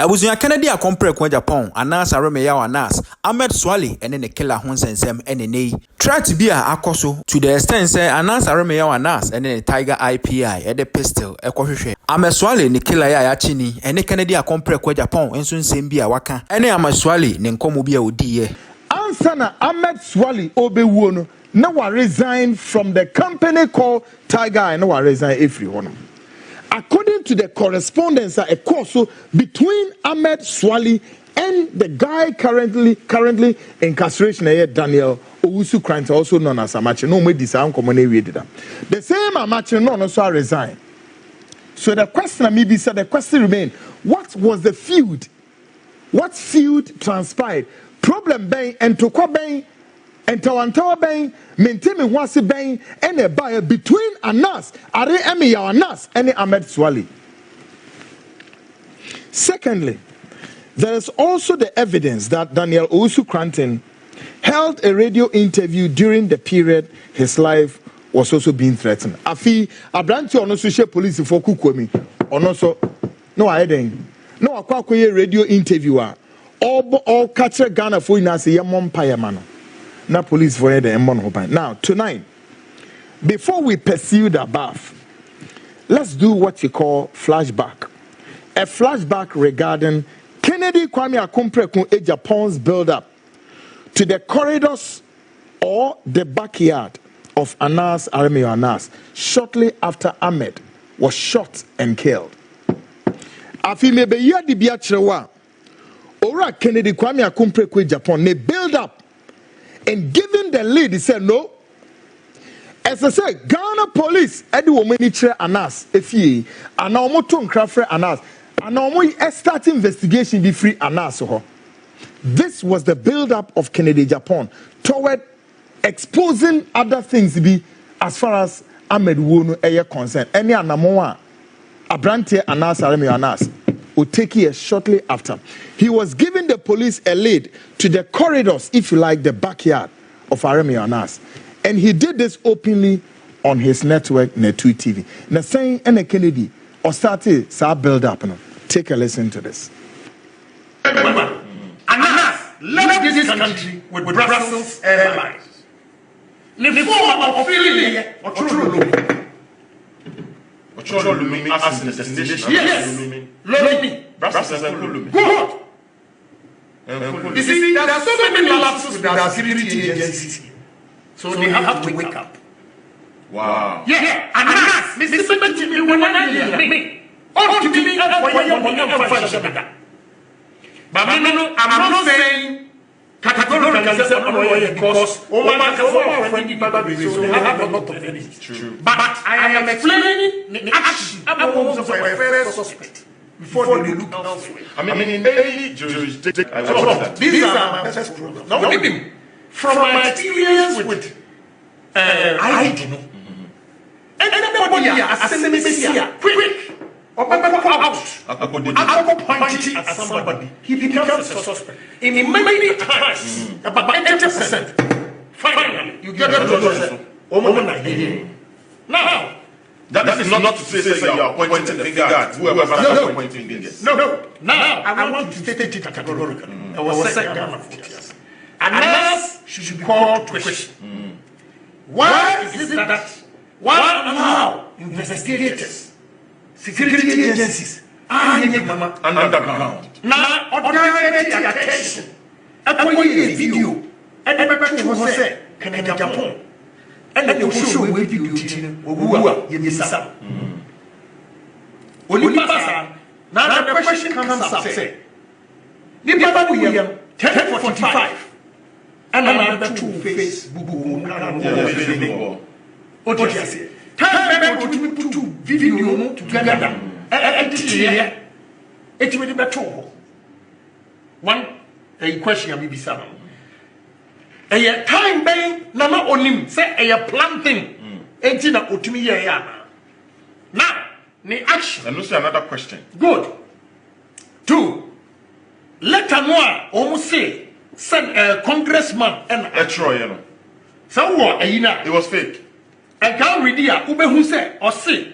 Abusunya Kennedy akompre kwa Japan ANAS aremeya ANAS Ahmed Suale ene ne killer ho nsensem ene nei try to be akoso to the extent say ANAS aremeya ANAS ene ne Tiger IPI ede pistol ekohwehwe Ahmed Suale ne killer ya chini ene Kennedy akompre kwa Japan enso nsem bi a waka ene Ahmed Suale ne nkomo bi a odiye ansana Ahmed Suale obewuo no na wa resign from the company called Tiger na wa resign every one. According to the correspondence a course between Ahmed Suale and the guy currently incarceration Daniel Owusu Krantz, also known as Amache. No me this the same Amache no also resign. So the question maybe said the question remain: what was the feud? What feud transpired? Problem bang and tokwa bang and tawantawa bang maintain wasi bang and a buyer between ANAS are ANAS and Ahmed Suale. Secondly, there is also the evidence that Daniel Owusu Krantz held a radio interview during the period his life was also being threatened. Afi abranti ono social police for kukwemi ono so no aiden no akwa radio interviewer all catch Ghana for ina say yemom payamano. Na police for the Emon. Now, tonight, before we pursue the above, let's do what you call flashback. A flashback regarding Kennedy Kwame Akomprekun Agyapong's build-up to the corridors or the backyard of ANAS ANAS shortly after Ahmed was shot and killed. Afi mebe yadi biachrewa ora Kennedy Kwame Akomprekun Agyapong ne build up. And given the lead, he said no. As I said, Ghana police, Eddie Womanitre ANAS, FE, and now more to Crafre ANAS, and now more start investigation be free ANAS. This was the build-up of Kennedy Agyapong toward exposing other things to be as far as Ahmed Wono Eye concerned. Any anamoa, Abrante ANAS, ANAS. Will take here shortly after. He was giving the police a lead to the corridors, if you like, the backyard of ANAS. And he did this openly on his network, Netui TV. Now saying, and Kennedy, or started, so build up. Take a listen to this. ANAS left this country with Brussels Airlines. Yes. Lumi. Brussels Lumi. Good. You see, there are so many lapses with our security agencies. So they have to wake up. Wow. Yeah. ANAS. But I'm not saying categorically because have a lot of enemies. True. But I am explaining the action of a first suspect before they look elsewhere. I mean, in any jurisdiction, these are my first programs. Now, from my experience with I don't know. Anybody here, quick. Or out punching at somebody, he becomes a suspect. In many times, about 80%, finally, you get to now, that is not to say you are pointing the finger at whoever is pointing fingers. No. Now, I want to state it categorically. I was saying ANAS should be called to question. Why is it that why allow investigators, security agencies, underground, now ordinary attention, a video, and say, can I Agyapong? And then you show we video, or Yemisa. Only pass. Now the question comes up, say, the Bible William 1045, and another two face, what do you say? Time to put video together and it will be better. One a question may be some. A time bang Nana Onim say a planting. Ain't in a Utimiya. Now, the action. And also another question. Good. 2. Let Anoa almost say send a congressman and a Troy. So what? It was fake. I can't read here, who said or say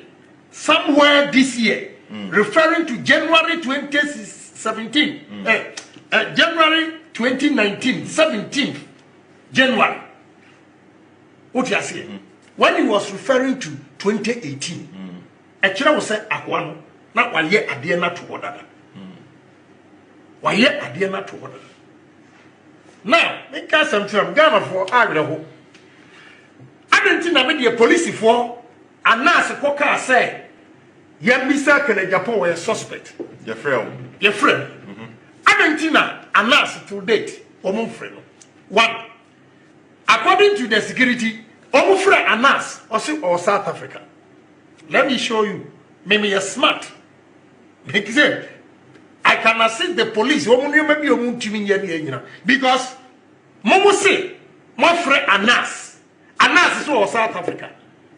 somewhere this year, referring to January 2016. January 2019, 17th January. What you say? When he was referring to 2018, actually was said Aquano, not 1 year at the end to order. 1 year at the end to order. Now, make us some from Ghana for Idaho. I don't think I made the police for ANAS Koka say, Yambisa can Agyapong a suspect. Your friend. Your friend. I don't think ANAS to date, friend. One, according to the security, friend ANAS or South Africa. Let me show you. Maybe you're smart. Because I can assist the police. Because Momo say, my friend ANAS. ANAS is all South Africa.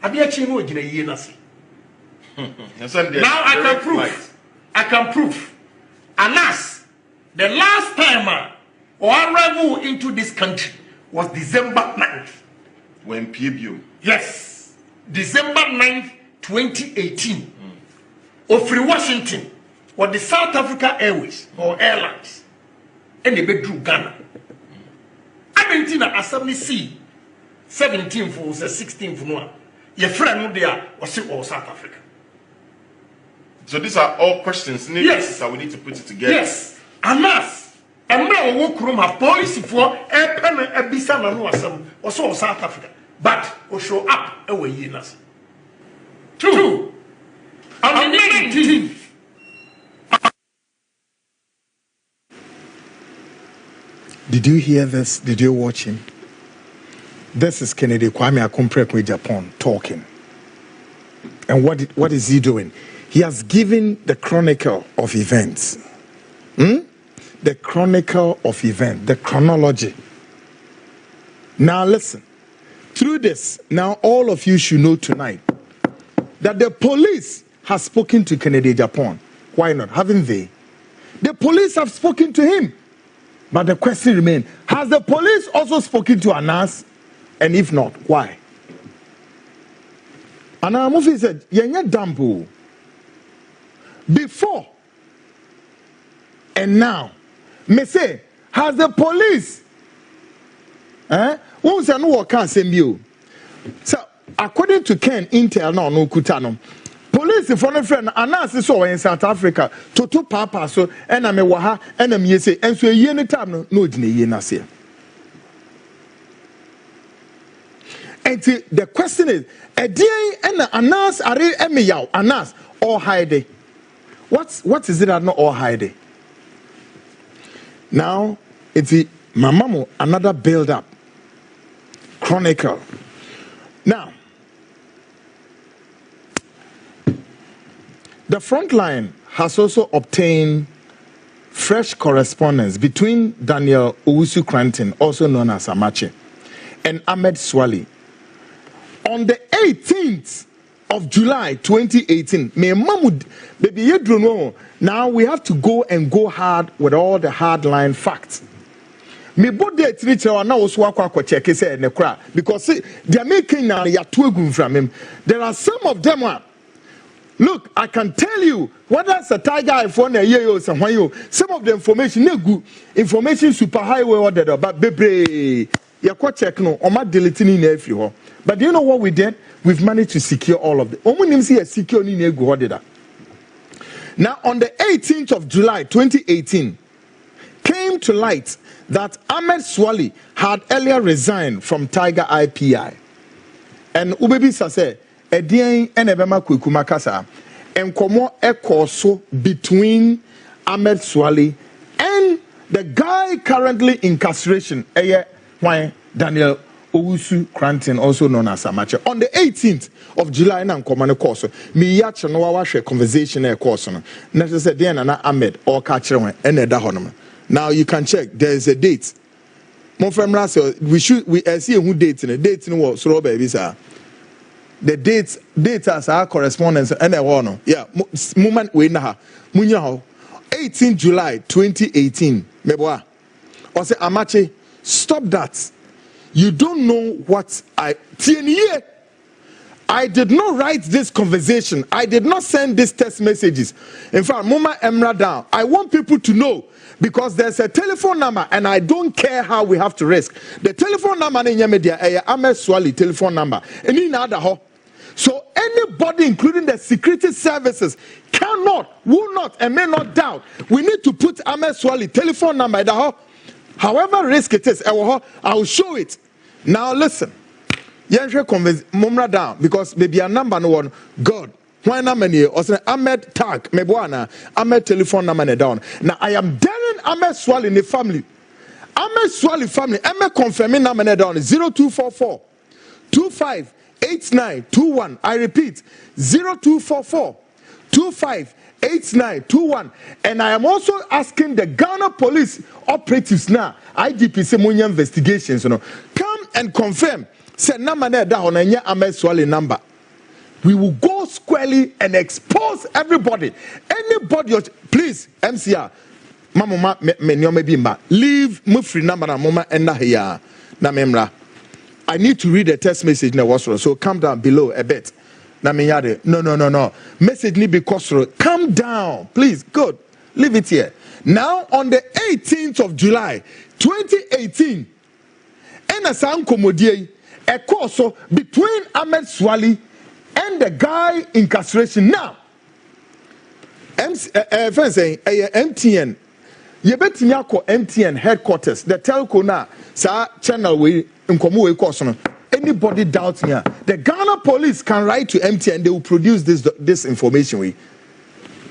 Now I can prove. I can prove. ANAS, the last time or arrival into this country was December 9th. When PBU? Yes. December 9th, 2018. Ofri Washington or the South Africa Airways or Airlines. And they bedroom Ghana. Argentina Assembly C 17th or 16th no. Your friend there was all South Africa. So these are all questions yes. that we need to put it together. Yes. ANAS. And now work room have policy for a pen a bisa no asem also South Africa. But we show up away years. Two. On the 19th. Did you hear this? Did you watch him? This is Kennedy Kwame Agyapong Japan talking. And what is he doing? He has given the chronicle of events. The chronicle of events, the chronology. Now listen. Through this, now all of you should know tonight that the police has spoken to Kennedy Japan. Why not? Haven't they? The police have spoken to him. But the question remains, has the police also spoken to ANAS? And if not, why? And our movie said, Yenya Dampo. Before and now, me say, has the police? Who say no work can send you? So according to Ken Intel no Kutano, police for no friend ANAS so in South Africa to papa so and I'm a waha and I'm say and so ye any time no dine ye na say. And the question is, a day and ANAS are emiyaw ANAS or hide. What is it that not all hide? Now it's Mamamu another build up chronicle. Now the Frontline has also obtained fresh correspondence between Daniel Owusu-Cranton, also known as Amache, and Ahmed Suale. On the 18th of July 2018, now we have to go hard with all the hardline facts. Because they are making now from him. There are some of them. Look, I can tell you whether it's a tiger iPhone a year or somewhere. Some of the information super highway order, but baby, you check no, or not deleting in every. But do you know what we did? We've managed to secure all of them. Now, on the 18th of July 2018, came to light that Ahmed Suale had earlier resigned from Tiger IPI. And Ubebi Sase, Edian and Ebema Kukumakasa, and Komo Ekoso between Ahmed Suale and the guy currently in incarceration, Daniel Owusu-Cranton, also known as Amache. On the 18th of July, na nkomane course. Me yacha no wa hwe conversation e course no. Na say dey na Ahmed or ka kire wen e na da hono. Now you can check. There is a date. Mon frère Mrase, we see who date no. Date no was so baby sir. The dates as our correspondence and a one. Yeah, moment we na ha. Munya ho. 18 July 2018. Meboa. Or say Amache, stop that. You don't know what I TNE. I did not write this conversation. I did not send these text messages. In fact, Mama Emra down. I want people to know because there's a telephone number and I don't care how we have to risk. The telephone number in Yemedia, Ahmed Suale telephone number. And in other so anybody, including the security services, cannot, will not, and may not doubt. We need to put Ahmed Suale telephone number in the however risk it is. I will show it. Now listen. Yenche convince Mumra down because maybe a number no one God. Why number near or say Ahmed tag mebuana Ahmed telephone number down. Now I am daring Ahmed Suale in the family. Ahmed Suale family. Ahmed confirming number down 0244 258921. I repeat 0244 258921. And I am also asking the Ghana police operatives now, IGP Semunya investigations, come and confirm. Say number down on Ahmed Suale number. We will go squarely and expose everybody. Anybody, please, MCR, Mama, leave Mufri number and Mama and Nahia Namemra. I need to read a text message now, so come down below a bit. No. Message need be costro. Come down, please. Good. Leave it here. Now on the 18th of July, 2018, ANAS Komodie, a course between Ahmed Suale and the guy incarceration. Now, MTN, you bet me MTN headquarters, the telco now, sa channel we in Komu course. Anybody doubts me? The Ghana police can write to MTN, they will produce this information.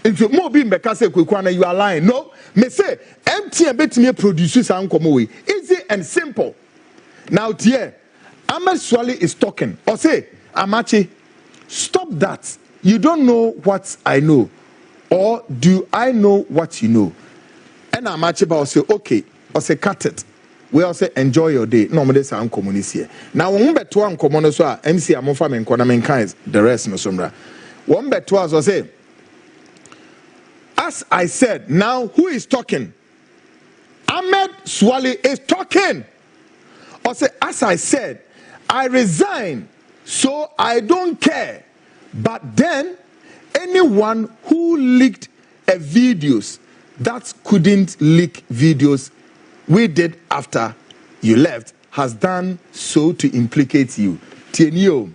If you more be because you are lying. No, me say MTN bet me produces some Komu. Easy and simple. Now, dear, Ahmed Suale is talking. Or say, Amachi, stop that. You don't know what I know. Or do I know what you know? And Amachi will say, okay. Or say, cut it. We also enjoy your day. No, me say uncommon here. Now, one bet to uncommon so MC Amofa men kona men kinds the rest no somra. One bet to us say, as I said, now who is talking? Ahmed Suale is talking. Or say, as I said, I resign, so I don't care. But then, anyone who leaked a videos that couldn't leak videos we did after you left has done so to implicate you. Tienio.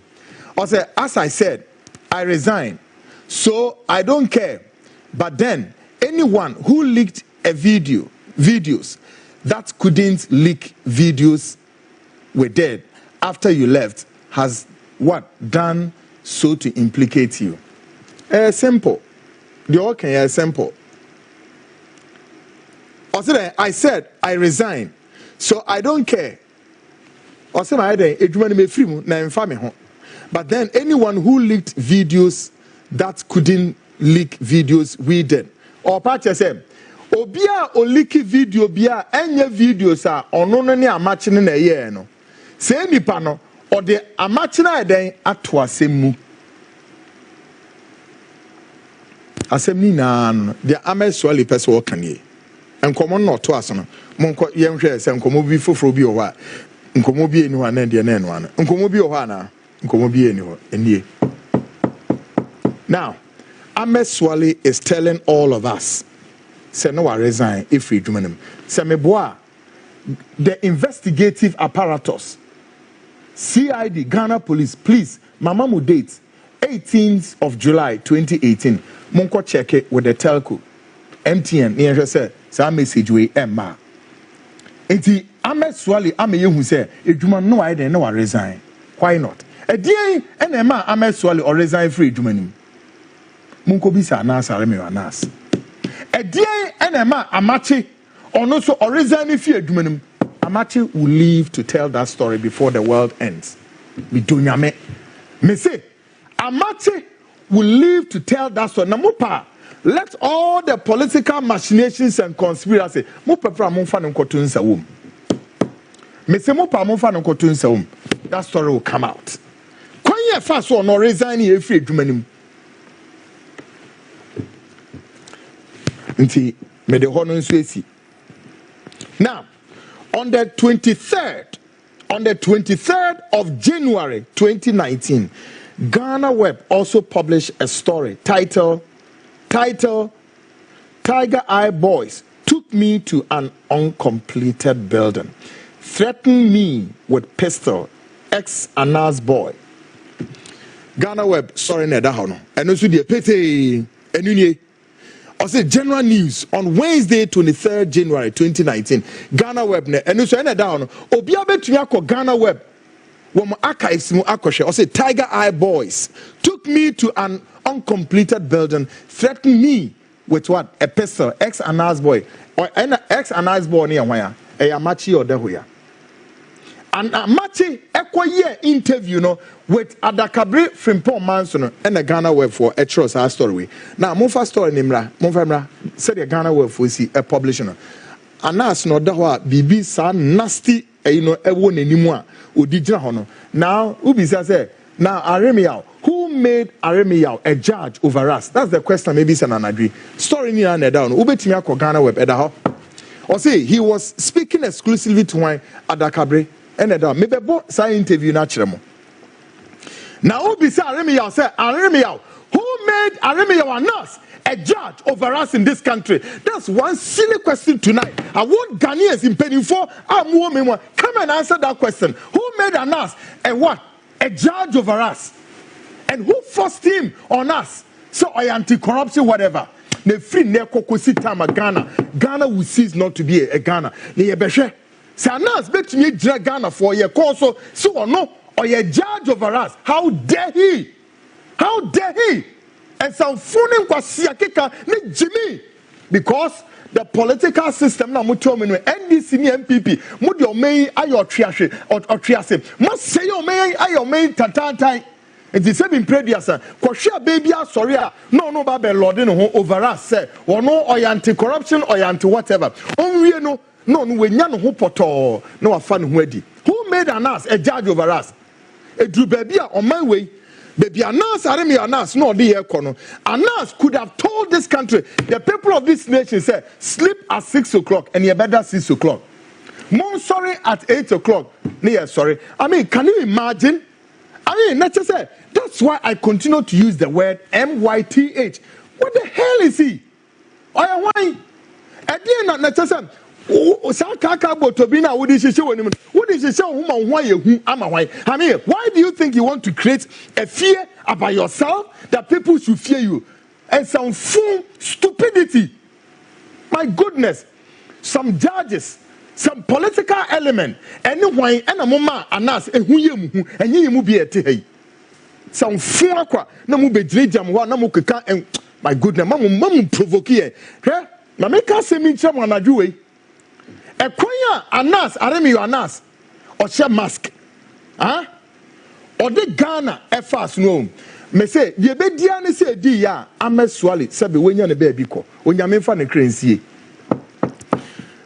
Or say, as I said, I resign, so I don't care. But then, anyone who leaked a videos that couldn't leak videos we did after you left has what done so to implicate you. Simple. The okay, simple. I said I resign, so I don't care. But then anyone who leaked videos that couldn't leak videos we did. Or part say, Obia o leaky video bia any videos are on any matching in a year no. Say nipa no or the amachina den atwa semu. Asemni na the Ahmed Suale person wo kan ye. Enkomo no to aso no. Monko yenhwe se enkomo bi foforo bi o wa. Enkomo bi eni ho na de na eno ana. Enkomo bi o ho ana. Enkomo bi eni ho enie. Now, Ahmed Suale is telling all of us, say no I resign if we do him. Say me boa the investigative apparatus, CID, Ghana Police, please, Mama mu date, 18th of July 2018. Monko check it with the telco. MTN, near say, sa message we Emma. Enti Ahmed Suale, ame yehu say, Ejuma no I then no I resign. Why not? A day and Emma Ahmed Suale or resign free Jumanim. Monko bisa ANAS areme ANAS. A day and Emma Amachi or no so or resign if you Jumanim. Amachi will live to tell that story before the world ends. Me say, Amachi will live to tell that story. Namupa, let all the political machinations and conspiracy. That story will come out. When fast or no resign here free Jumanim. Me the honor now. On the 23rd of January 2019, Ghanaweb also published a story titled Tiger Eye Boys took me to an uncompleted building, threatened me with pistol, ex-ANAS boy. Ghanaweb, sorry, Nedahono. And also the Pete, and also general news on Wednesday, 23rd January 2019. Ghanaweb, and also Nedahono. Obiabe Tuyako Ghanaweb. I say Tiger Eye Boys took me to an uncompleted building, threatened me with what? A pistol, ex-ANAS boy. Or ex-ANAS boy near where? A Amachi or Dehuya. And Amachi year interview no with Adakabri Frimpong Manson and a Ghanaweb for a trust our story. Now, Mufa story Nimra said a Ghanaweb for see a publisher. ANAS no Dahwa BB san nasty everyone anymore. Now, Ubisa say, now Aremiao, who made Aremiao a judge over us? That's the question. Maybe it's an agree. Story ni ane down. Ubetimia ko Ghanaweb edaho. Or say he was speaking exclusively to one Adakabre and edaho. Maybe bo sa interview naturally. Now Ubisa Aremiao say Aremiao, who made Aremiao ANAS a judge over us in this country? That's one silly question tonight. I want Ghanaians in penny for come and answer that question. Who made ANAS a what? A judge over us? And who forced him on us? So I anti-corruption, whatever. The free nekokosi time Ghana will cease not to be a Ghana. The Ebeshe. Say ANAS bet me drag Ghana for your cause so or no or a judge over us. How dare he? How dare he? And some phoning kwasiakeka ni Jimmy, because the political system na muto menu NDC ni MPP mudi omei ayo triashe or triase must say omei ayo mei tatantai. It is seven previous kwashia baby sorry no babe lord no over us say or no or anti-corruption or anti whatever onwe no we nya no ho poto no afa no ho adi. Who made ANAS a judge over us? Edru baby on my way. Baby, ANAS no ANAS could have told this country, the people of this nation say, sleep at 6 o'clock and you better 6 o'clock. More sorry at 8 o'clock. Sorry. I mean, can you imagine? I mean, let's just say that's why I continue to use the word MYTH. What the hell is he? Why? At the end, let's just say, I mean, why do you think you want to create a fear about yourself that people should fear you? And some full stupidity. My goodness. Some judges, some political element, anyway, and a mama ANAS and you be a tea. Some four aqua, no mu be jam one, no muka, and my goodness, mamma provoke here. Mamma say me cham on a jewel. A choir ANAS, Aremi ANAS, or share mask. Huh? Or the Ghana fast no. Me say, ye be diane say di ya, Ahmed Suale, sabi when you're a baby ko, when you're fan a currency.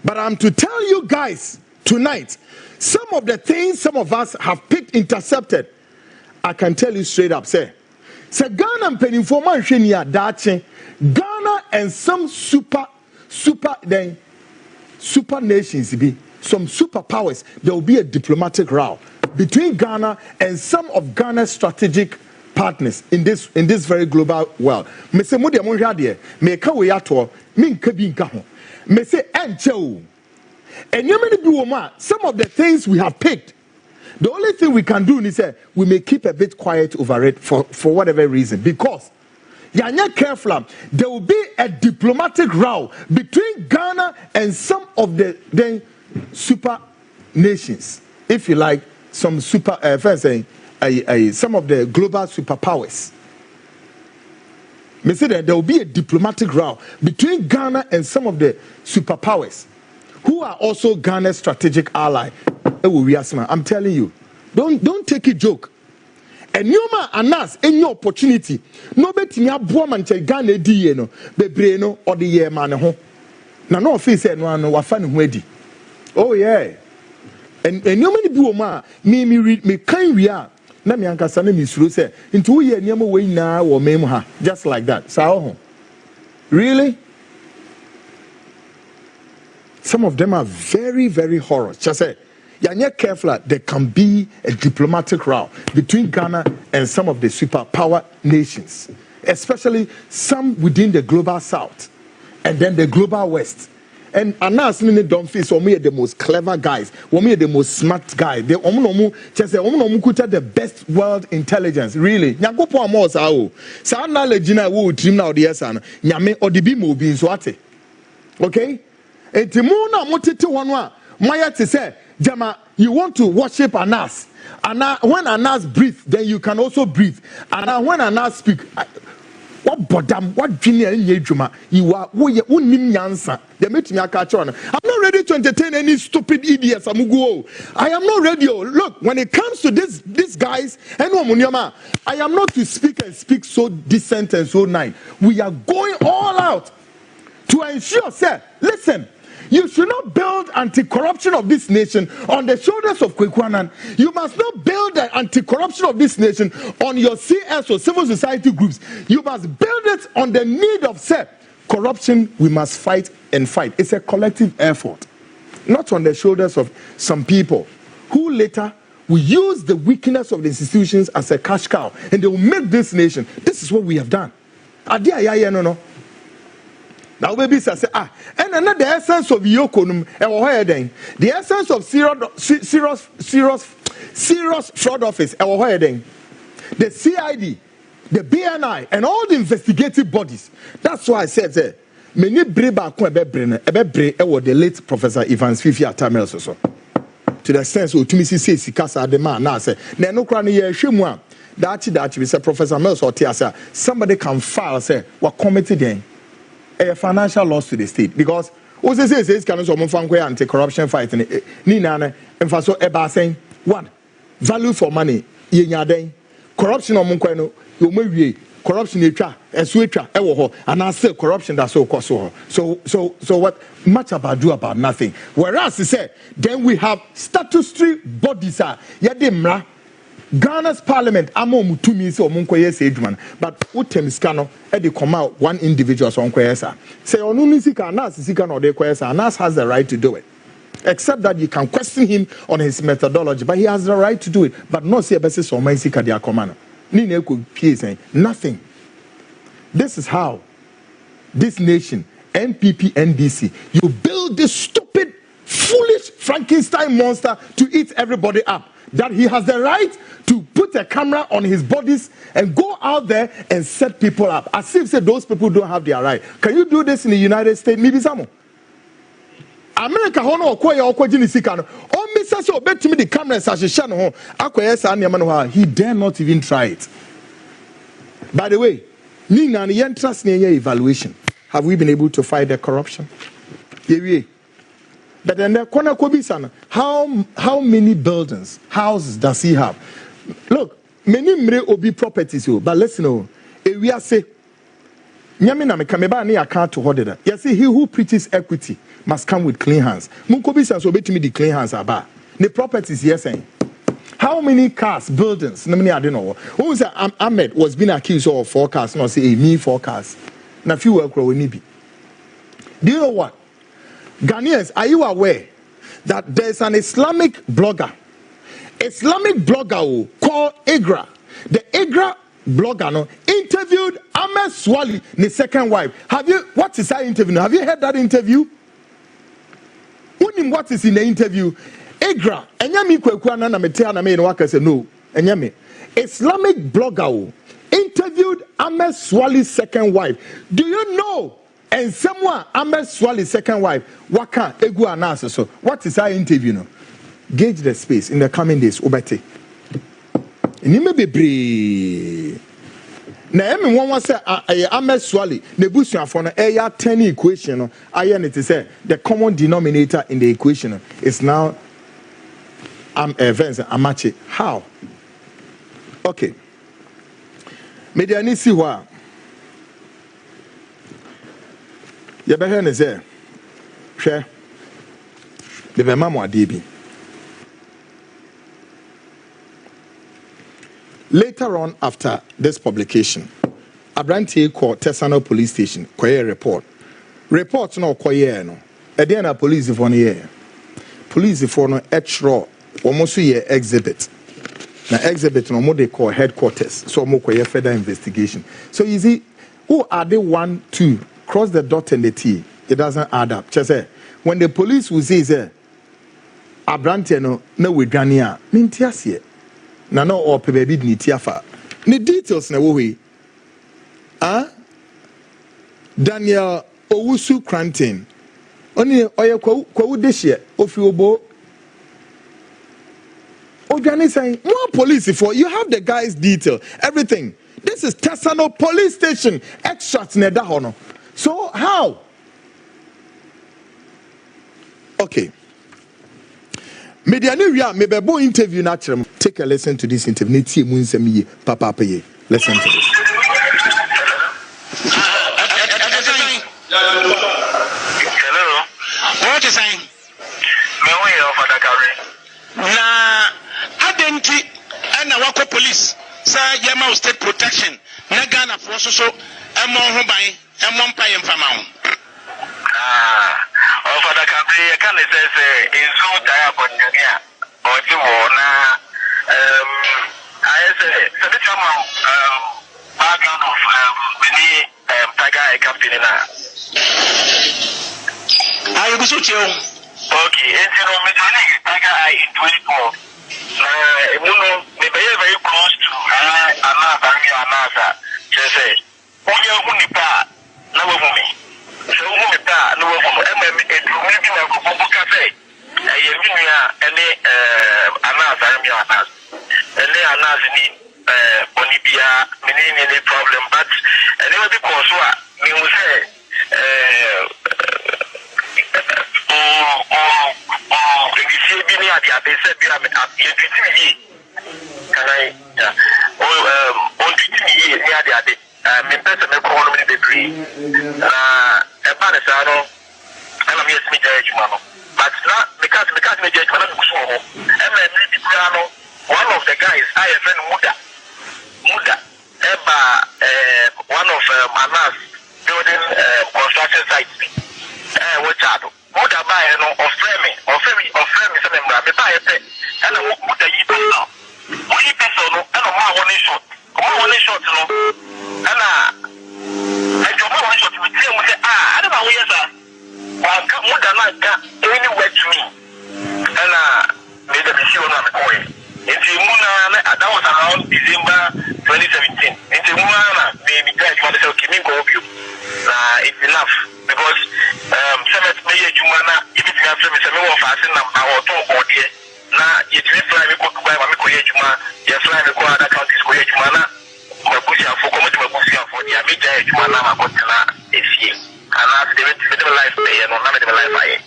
But I'm to tell you guys tonight, some of the things some of us have picked intercepted. I can tell you straight up, say Ghana and Penninforman ya dache, Ghana and some super nations be some superpowers. There will be a diplomatic row between Ghana and some of Ghana's strategic partners in this very global world. Me say mo de mo hwa de me ka we ato me nka bi nka ho me say enche and you many be some of the things we have picked. The only thing we can do is say we may keep a bit quiet over it for whatever reason, because you're not careful. There will be a diplomatic row between Ghana and some of the super nations, if you like, some super some of the global superpowers. Me say that there will be a diplomatic row between Ghana and some of the superpowers who are also Ghana's strategic ally. I'm telling you, don't take a joke. And you ma ANAS any opportunity. No beti me aboa man che Ghana di no bebre no or the year man ho. Na no face no wafa ne ho adi. Oh yeah. And you many bi o ma me kan wi a na me ankasa na me suro say nti wo ye niam we na wo mem ha just like that. Sao really? Some of them are very, very horror. Just say you're careful, there can be a diplomatic row between Ghana and some of the superpower nations, especially some within the global south and then the global west. And ANAS don't face we are the most clever guys, we are the most smart guys. They just say the best world intelligence. Really, nyagopo amo sao. Sa knowledge na wo trim na odi esa no. Nyame odibi mo bi nso ate. Okay? Entimu na motete hono a maya te say, Jama, you want to worship ANAS. When ANAS breathe, then you can also breathe. And when ANAS speak, what bodam, what junior juma, you are unim yansa. They meet me a catch on. I'm not ready to entertain any stupid idiots. I am not ready. Look, when it comes to these guys, I am not to speak so decent and so nice. We are going all out to ensure, sir, listen. You should not build anti-corruption of this nation on the shoulders of Kwekwanan. You must not build the anti-corruption of this nation on your CS or civil society groups. You must build it on the need of corruption. We must fight and fight. It's a collective effort, not on the shoulders of some people who later will use the weakness of the institutions as a cash cow, and they will make this nation. This is what we have done. No. Now baby say and another the essence of yokonum the essence of serious fraud office the CID, the BNI, and all the investigative bodies. That's why I said many breba the late Professor Evans Fifi Atamel so to the sense of to say sikasa the man now say na no kra no ye hwemu that we say Professor Mills or Tiasa somebody can file say what committee then a financial loss to the state, because also says can also anti-corruption fight Nina and so eba saying one value for money corruption on munkwano you corruption and I say corruption that's so cost so what much about do about nothing, whereas he said then we have statutory bodies yadimra Ghana's parliament among 2 minutes or munkoye sageman, but utem scano edi come out one individual on kwesa. Say onunisika nas sika no de kwesa, nas has the right to do it. Except that you can question him on his methodology, but he has the right to do it. But no see basis on my sika dia command. Ni ne could saying nothing. This is how this nation, NPP, NDC, you build this stupid, foolish Frankenstein monster to eat everybody up. That he has the right to put a camera on his bodies and go out there and set people up. As if say those people don't have their right. Can you do this in the United States? Maybe some. America hono okoye okojini sika no. O me say so betimi the camera sa hye no ho. Akoye sa na no he dare not even try it. By the way, ni na ne trust na evaluation. Have we been able to fight the corruption? Yeah. But then the corner Kobi-san, how many buildings, houses does he have? Look, many mre obi properties, but let's know. We are say, Nyamina me kameba ni account to hold it. You see, he who preaches equity must come with clean hands. Munkobi-san so bet me the clean hands about the properties. Yes, saying how many cars, buildings? I don't know. Who was Ahmed was being accused of 4 cars? No, say me 4 cars. Now few work we need be. Do you know what? Ghanaians, are you aware that there's an Islamic blogger called Igra? The Igra blogger no, interviewed Ahmed Suale, the second wife. What is that interview? Have you heard that interview? What is in the interview? Igra, enyami kwekwana na metea na me no waka say no. Enyami. Islamic blogger interviewed Ahmed Suale's second wife. Do you know? And someone, Ahmed Suale's second wife, waka egu ANAS so. What is our interview no? Gauge the space in the coming days. Obete. Ni me bebre. Na emi won wan say Ahmed Suale ne busuafo no eya 10 equation no aye ne te say the common denominator in the equation is now events amache. How? Okay. Media ni si ho you better ne say share the memo adibi. Later on, after this publication, Abranti called Tesano police station, KiIIer report no KiIIer no. At the end of police for year. police for no etro almost ye exhibit. Now exhibit no more they call headquarters. So more further investigation. So you see, who are they 1, 2? Cross the dot and the T. It doesn't add up. Just say when the police will say Abrantiano no we Ghanaian. Mintiasie. Na no or baby ni tiafa. Ni details na we. Daniel Owusu Cranton. Only oya kwa deshie ofi obo. Ojani saying more police for you have the guy's detail everything. This is Tesano police station extracts neda hono. So how? Okay. Mediani we are mebebo interview natural. Take a listen to this interview. Niti munsemi papa paye. Listen to this. Hello. What is saying? Me we of the carry. Na adenti and wako police say yema state protection. Na Ghana for so emo ho ban emo mpa yem fama. Of the country can say in so tire but here or you na I say so this background of many Tiger company na. I go so okay, and you know me Tiger in 2012. Muno me very close to ANAS. Just say onye hu nipa na wo me. So hu nipa na wo me. Maybe na go cafe. Ye nua ene ANAS ANAS. Ene ANAS ni onibia me ni problem but anyway because what me will say one of the guys I have friend Muda one of ANAS building construction sites which are Muda buy no of frame some me buy it and Muda yi person we person no and one shot no and I don't want shot with him say I don't know where sir Muda na ka anywhere to me and made the decision on the coin. Into Muna, that was around December 2017. Into Muna, maybe guys want to say, okay, me go with you. It's enough because Semet May Jumana, if it's not service, I will fasten our two body. Now, it's fly me go to buy my Koyajuma, you fly me go other counties Koyajumana, Makusia for coming to Makusia for the Amija Jumana, Makotana, is here. And that's the middle life pay and not the life I.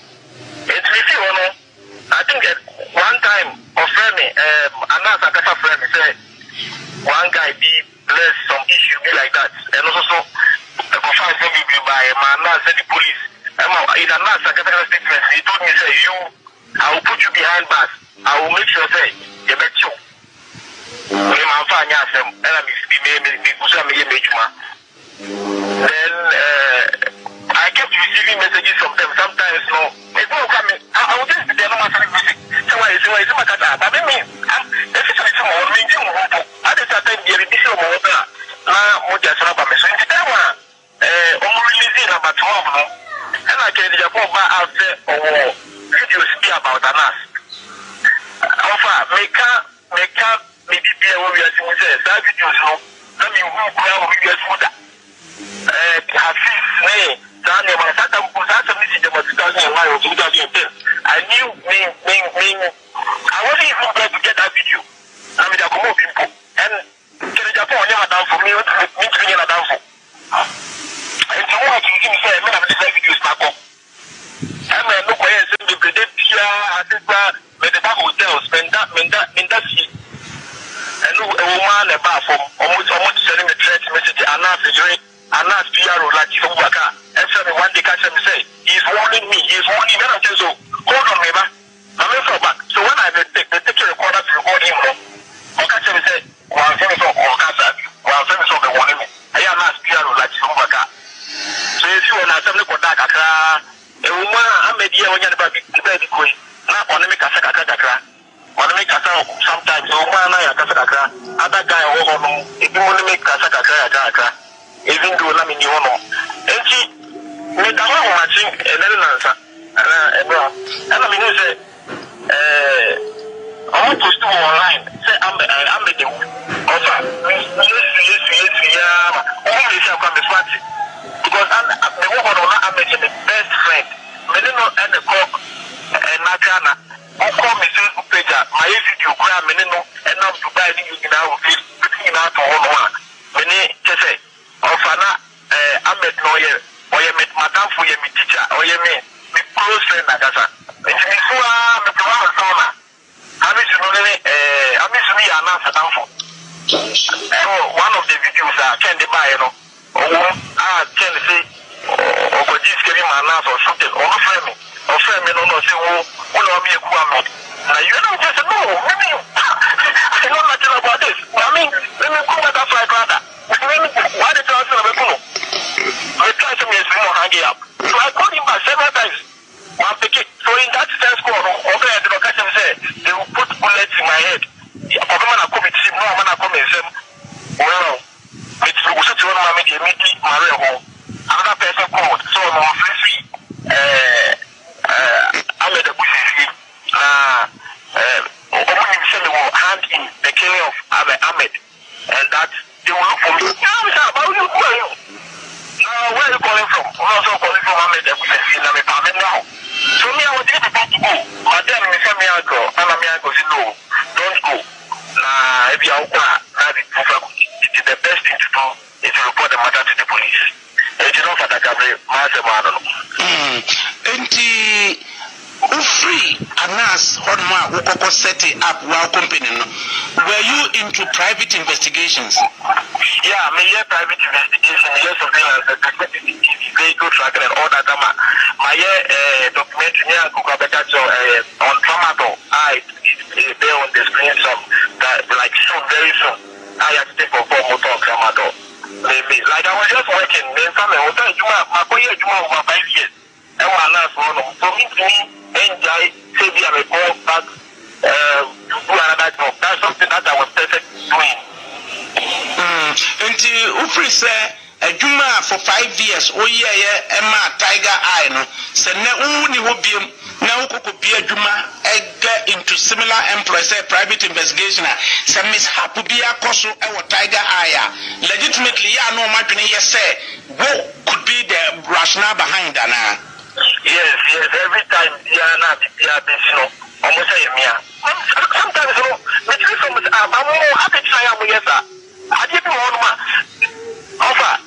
It's with you, I think that one time of friendly, ANAS Akasa friend said one guy be blessed some issue be like that, and also the confined be by ANAS and the police. In ANAS Akasa statement, he told me say I will put you behind bars. I will make sure say you bet you. When I'm fine, yes, and I'm then I kept receiving messages from them. Sometimes no, it's not coming. I will just be there no matter music. So I say, it's my cat. But I mean, this is more meaning. I just attend the edition of water. Now, what just about me? So in the one, releasing about tomorrow, and I can Agyapong out there or videos about ANAS. Alpha, make up, maybe be a warrior. That videos, no, let me walk around with your food. Daniel, my Shatta message about 2009 or 2010. I knew I wasn't even glad to get that video. I mean, there are more people. And KiIIer never done for me, me to be done for. And so what you can say, I mean, I'm just like videos back up. I'm a look where I said, the British here, I said, the back hotels, and that shit. And no, a woman about from almost sending a threat message, ANAS PR like Ubaka. And so one day catch him say, he's warning me, and I say so, hold on, neighbor. I'm in for back. So when I take the recorder to record him, I'll catch him and say, one thing is all the warning me. I am ANAS PR like Ubaka. So if you want to tell me what that a woman, I'm a dear when you're about to be now on so man ya kasakakra other guy wo no ebi mo ne make kasakakra ya even though na me ni wono enti me da ho machi enere nansa ana me know say I want to do online say I'm the offer yes only say come the party because the woman I'm the best friend me no and the cook and Nakana who call me Facebook page my video cry me no and now Dubai you now feel out for one me say offer na Ahmed no ye or ye met madam for ye me teacher or ye me close friend Agasa it's me so me come so na I'm me ANAS Adom. So one of the videos can they buy can say or this getting ANAS or something or frame me no say no me now you know just no maybe I know nothing about this. I mean let me come back after brother. Why the transfer of people? I try to make me hang up. So I called him back several times. So in that sense, they will put bullets in my head. Well, it's another person called. So I'm free. Ahmed Obinim said they will hand in the killing of Ahmed, and that they will look for me. Where are you calling from? I'm also calling from Ahmed now. So me, I was just about to go. But then me say me uncle, and me uncle said no, don't go. If you are it's the best thing to do is to report the matter to the police. It's not for the Gabriel, free ANAS Hodma Ukoko set it up while company. Were you into private investigations? Yeah, me private investigation, surveillance, vehicle tracking and all that. My documentary on Tomato, it's there on the screen some that like soon, very soon. I have to take a phone motor on Tomato. Maybe like I was just working, then family hotel my boy over 5 years. And ANAS for me to enjoy say I'm a go back to do another job. That's something that I was perfect doing. Until Ufri say a Juma for 5 years, oh yeah, Emma Tiger Eye no. So now only will be now could be a Juma get into similar employees, private investigation. Some Miss Hapubia Koso or Tiger Eye. Legitimately, I know my yes say what could be the rationale behind that. Yes, every time Diana almost say me. Sometimes I'm more happy to say yes, sir. I didn't want my offer.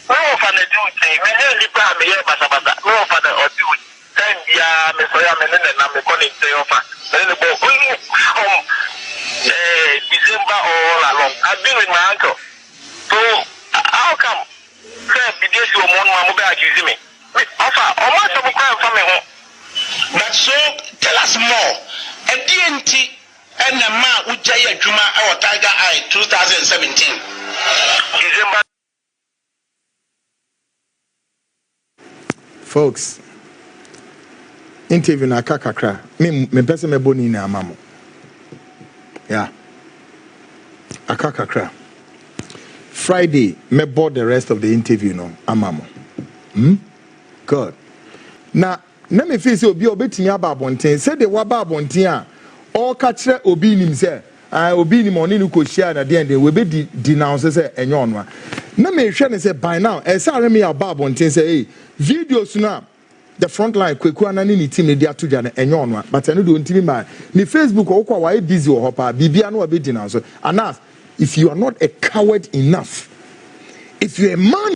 No offer the do thing. We nearly buy me here, Basabata. No offer or do it. Then me so I'm me calling the offer. Then the boy only from December all along. I've been with my uncle. So how come? Because you want my mobile accusing me. But so tell us more. A DNT and a man Ujaya Juma our Tiger Eye 2017. December. Folks, interview na kakakra. Me pese me boni na amamo. Yeah. Akakakra. Friday, me board the rest of the interview no amamo. God. Now, let me feel say obi obetimi aba abonten. Say the waba abonten a all katre Obinim say Obinim oni no ko share na dey we be denounce say enyo onwa. Na me hwe ne say by now e say areme aba abonten say hey videos na the front line kweku anani ni team dey atoja na enyo onwa but eno do ntimi ma ni Facebook okwa why busy wo hopa bibia na we be denounce. ANAS, if you are not a coward enough, if you are a man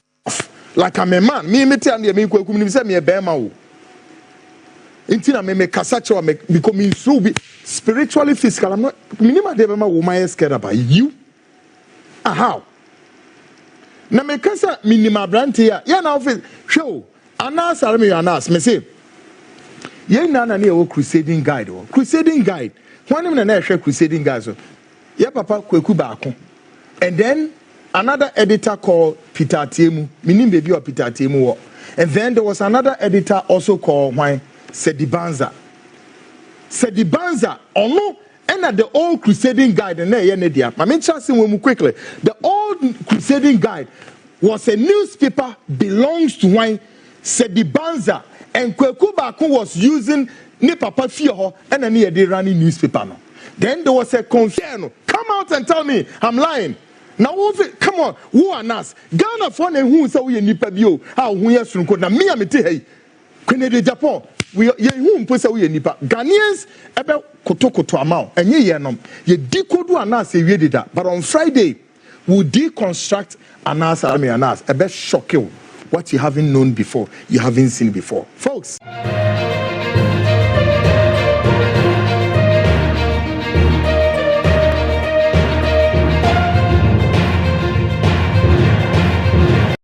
like I'm a man, me tell me kweku me say me e be ma wo. Intina me kasa chewa me becoming so be spiritually physical. I'm not minima de ma woman scared about you. How? Na me kasa minima brand here. Ya na office show. ANAS army ANAS me say. Ye na na e crusading guide o. Crusading guide. When him na share crusading guide so. Ya papa kweku baako. And then another editor called Peter Tiemu. Minim baby or Peter Tiemu. And then there was another editor also called why Sedibanza ono And at the old crusading guide, and I mean, quickly, the old crusading guide was a newspaper belongs to wine, said the Banza, and Kwekubaku was using ne papa fio and then running newspaper. No. Then there was a confusion. Come out and tell me I'm lying. Now, come on, who are us? Ghana for who say we nipa bio. How we are soon na me amete hey. Kwenede Japan. We who say we nipa. Ghanaians ebe koto amount. And ye nom. Ye decodu ANAS we did that. But on Friday, we deconstruct ANAS army ANAS. Ebe shock you what you haven't known before, you haven't seen before. Folks.